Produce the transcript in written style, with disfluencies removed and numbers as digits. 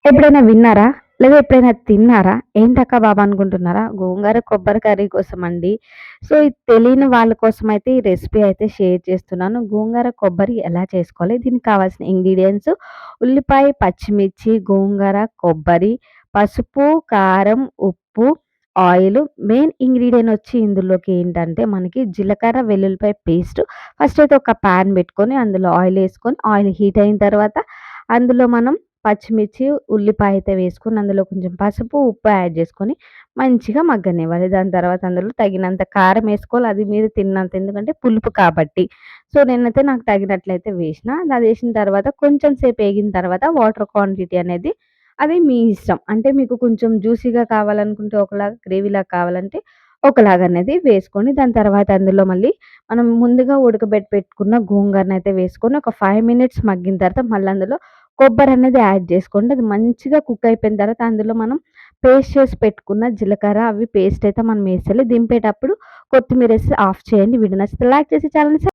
ఎప్పుడైనా విన్నారా? లేదా ఎప్పుడైనా తిన్నారా? ఏంటక్కా బాబు అనుకుంటున్నారా? గోంగూర కొబ్బరి కర్రీ కోసమండి. సో, ఇది తెలియని వాళ్ళ కోసమైతే ఈ రెసిపీ అయితే షేర్ చేస్తున్నాను. గోంగూర కొబ్బరి ఎలా చేసుకోవాలి? దీనికి కావాల్సిన ఇంగ్రీడియెంట్స్ ఉల్లిపాయ, పచ్చిమిర్చి, గోంగూర, కొబ్బరి, పసుపు, కారం, ఉప్పు, ఆయిలు. మెయిన్ ఇంగ్రీడియెంట్ వచ్చి ఇందులోకి ఏంటంటే మనకి జీలకర్ర, వెల్లుల్లిపాయ పేస్ట్. ఫస్ట్ అయితే ఒక పాన్ పెట్టుకొని అందులో ఆయిలేసుకొని ఆయిల్ హీట్ అయిన తర్వాత అందులో మనం పచ్చిమిర్చి, ఉల్లిపాయ అయితే వేసుకొని అందులో కొంచెం పసుపు, ఉప్పు యాడ్ చేసుకొని మంచిగా మగ్గనివ్వాలి. దాని తర్వాత అందులో తగినంత కారం ఏసుకోవాలి. అది మీరు తిన్నంత ఎందుకంటే పులుపు కాబట్టి. సో, నేనైతే నాకు తగినట్లయితే వేసిన. అదేసిన తర్వాత కొంచెం సేపు ఏగిన తర్వాత వాటర్ క్వాంటిటీ అనేది అది మీ ఇష్టం. అంటే మీకు కొంచెం జ్యూసీగా కావాలనుకుంటే ఒకలాగా, గ్రేవీలాగా కావాలంటే ఒకలాగనేది వేసుకోండి. దాని తర్వాత అందులో మళ్ళీ మనం ముందుగా ఉడకబెట్టి పెట్టుకున్న గోంగూరనైతే వేసుకొని ఒక 5 మినిట్స్ మగ్గిన తర్వాత మళ్ళీ అందులో కొబ్బరనేది యాడ్ చేసుకోండి. అది మంచిగా కుక్ అయిపోయిన తర్వాత అందులో మనం పేస్ట్ చేసి పెట్టుకున్న జీలకర్ర అవి పేస్ట్ అయితే మనం ఏసేయాలి. దింపేటప్పుడు కొత్తిమీరేసి ఆఫ్ చేయండి. వీడియో నచ్చితే లైక్ చేసి ఛానెల్‌ని